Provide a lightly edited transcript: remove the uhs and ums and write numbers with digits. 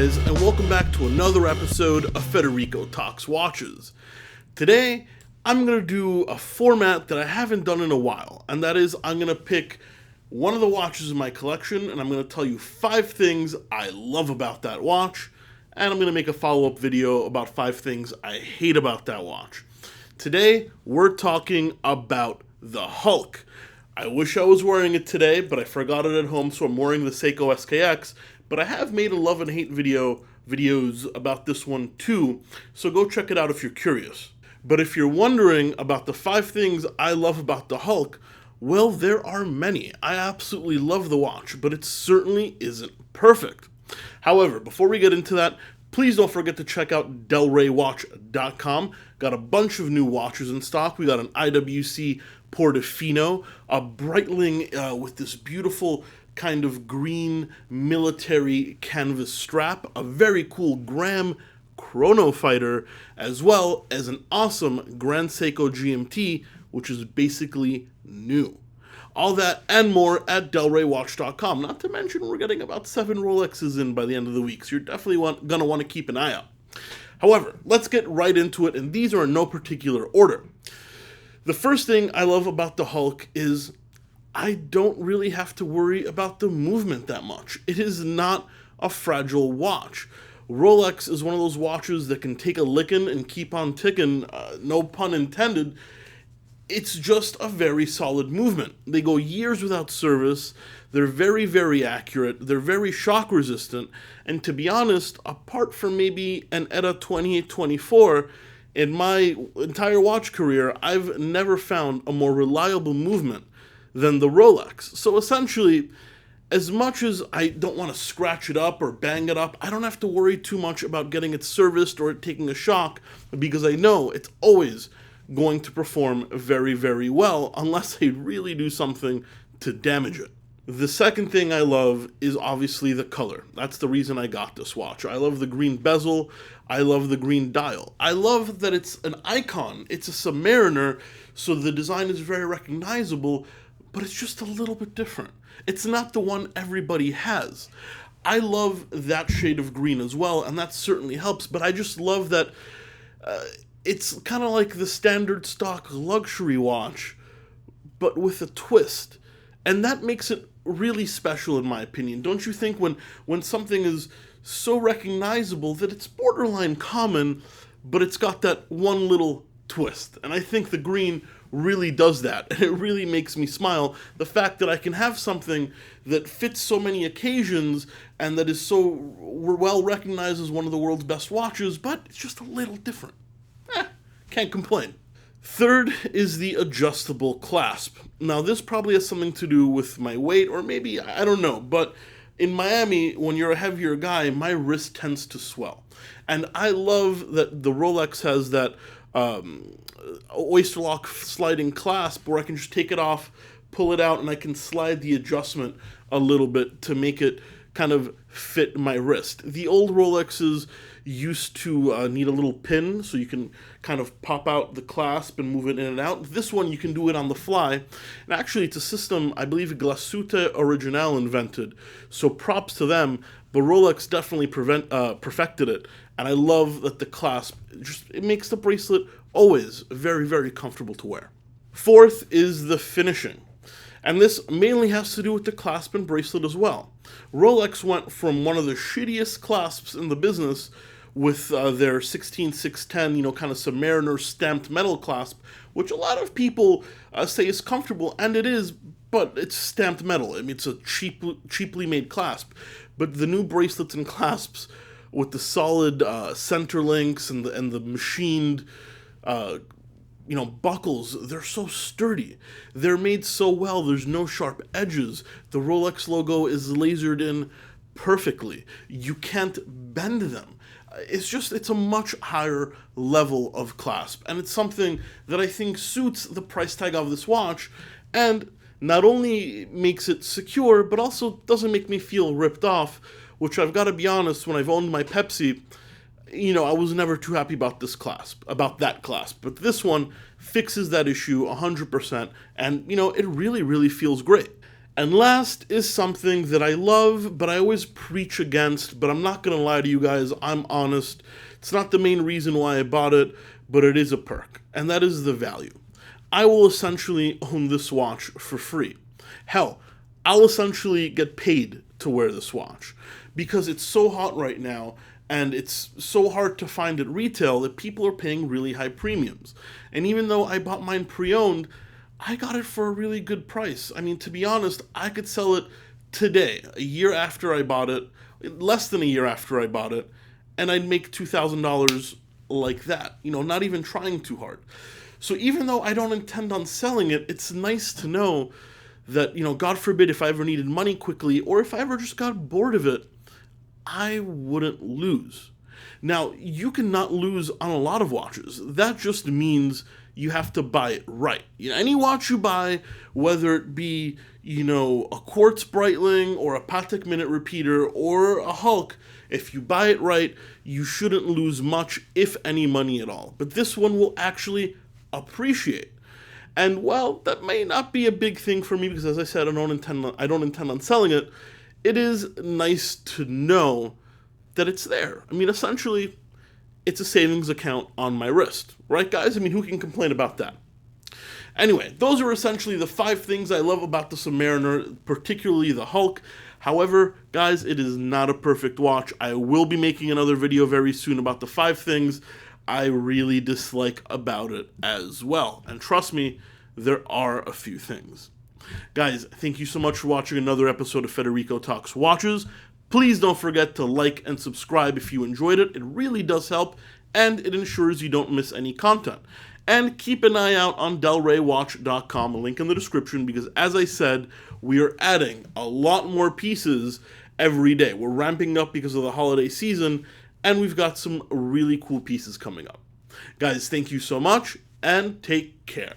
guys, and welcome back to another episode of Federico Talks Watches. Today, I'm going to do a format that I haven't done in a while, and that is I'm going to pick one of the watches in my collection, and I'm going to tell you 5 things I love about that watch, and I'm going to make a follow-up video about 5 things I hate about that watch. Today, we're talking about the Hulk. I wish I was wearing it today, but I forgot it at home, so I'm wearing the Seiko SKX, but I have made a love and hate videos about this one too, so go check it out if you're curious. But if you're wondering about the 5 things I love about the Hulk, well, there are many. I absolutely love the watch, but it certainly isn't perfect. However, before we get into that, please don't forget to check out delraywatch.com. Got a bunch of new watches in stock. We got an IWC Portofino, a Breitling with this beautiful kind of green military canvas strap, a very cool Graham Chrono Fighter, as well as an awesome Grand Seiko GMT, which is basically new. All that and more at delraywatch.com. Not to mention we're getting about 7 Rolexes in by the end of the week, so you're definitely going to want to keep an eye out. However, let's get right into it, and these are in no particular order. The first thing I love about the Hulk is I don't really have to worry about the movement that much. It is not a fragile watch. Rolex is one of those watches that can take a licking and keep on ticking, no pun intended. It's just a very solid movement. They go years without service, they're very, very accurate, they're very shock resistant, and to be honest, apart from maybe an ETA 2824, in my entire watch career, I've never found a more reliable movement than the Rolex. So essentially, as much as I don't want to scratch it up or bang it up, I don't have to worry too much about getting it serviced or it taking a shock, because I know it's always going to perform very, very well unless they really do something to damage it. The second thing I love is obviously the color. That's the reason I got this watch. I love the green bezel. I love the green dial. I love that it's an icon. It's a Submariner, so the design is very recognizable, but it's just a little bit different. It's not the one everybody has. I love that shade of green as well, and that certainly helps, but I just love that it's kind of like the standard stock luxury watch, but with a twist. And that makes it really special in my opinion. Don't you think when something is so recognizable that it's borderline common, but it's got that one little twist? And I think the green really does that, and it really makes me smile. The fact that I can have something that fits so many occasions and that is so well recognized as one of the world's best watches, but it's just a little different. Can't complain. Third is the adjustable clasp. Now, this probably has something to do with my weight, or maybe, I don't know, but in Miami, when you're a heavier guy, my wrist tends to swell. And I love that the Rolex has that Oyster lock sliding clasp where I can just take it off, pull it out, and I can slide the adjustment a little bit to make it kind of fit my wrist. The old Rolexes used to need a little pin so you can kind of pop out the clasp and move it in and out. This one you can do it on the fly, and actually it's a system I believe Glashütte Original invented, so props to them, but Rolex definitely perfected it, and I love that the clasp it makes the bracelet always very, very comfortable to wear. Fourth is the finishing. And this mainly has to do with the clasp and bracelet as well. Rolex went from one of the shittiest clasps in the business with their 16610, kind of Submariner stamped metal clasp, which a lot of people say is comfortable, and it is, but it's stamped metal. I mean, it's a cheaply made clasp. But the new bracelets and clasps with the solid center links and the machined buckles, they're so sturdy. They're made so well, there's no sharp edges. The Rolex logo is lasered in perfectly. You can't bend them. It's a much higher level of clasp, and it's something that I think suits the price tag of this watch, and not only makes it secure, but also doesn't make me feel ripped off, which I've got to be honest, when I've owned my Pepsi, I was never too happy about that clasp, but this one fixes that issue 100%, and, it really, really feels great. And last is something that I love, but I always preach against, but I'm not going to lie to you guys, I'm honest. It's not the main reason why I bought it, but it is a perk, and that is the value. I will essentially own this watch for free. Hell, I'll essentially get paid to wear this watch, because it's so hot right now, and it's so hard to find at retail that people are paying really high premiums. And even though I bought mine pre-owned, I got it for a really good price. I mean, to be honest, I could sell it today, a year after I bought it, less than a year after I bought it, and I'd make $2,000 like that, not even trying too hard. So even though I don't intend on selling it, it's nice to know that, God forbid if I ever needed money quickly, or if I ever just got bored of it, I wouldn't lose. Now, you cannot lose on a lot of watches. That just means you have to buy it right. Any watch you buy, whether it be, a quartz Breitling or a Patek minute repeater or a Hulk, if you buy it right, you shouldn't lose much, if any money at all. But this one will actually appreciate. And well, that may not be a big thing for me because, as I said, I don't intend on selling it. It is nice to know that it's there. I mean, essentially, it's a savings account on my wrist, right, guys? I mean, who can complain about that? Anyway, those are essentially the 5 things I love about the Submariner, particularly the Hulk. However, guys, it is not a perfect watch. I will be making another video very soon about the 5 things I really dislike about it as well. And trust me, there are a few things. Guys, thank you so much for watching another episode of Federico Talks Watches. Please don't forget to like and subscribe if you enjoyed it. It really does help, and it ensures you don't miss any content. And keep an eye out on delraywatch.com, a link in the description, because as I said, we are adding a lot more pieces every day. We're ramping up because of the holiday season, and we've got some really cool pieces coming up. Guys, thank you so much, and take care.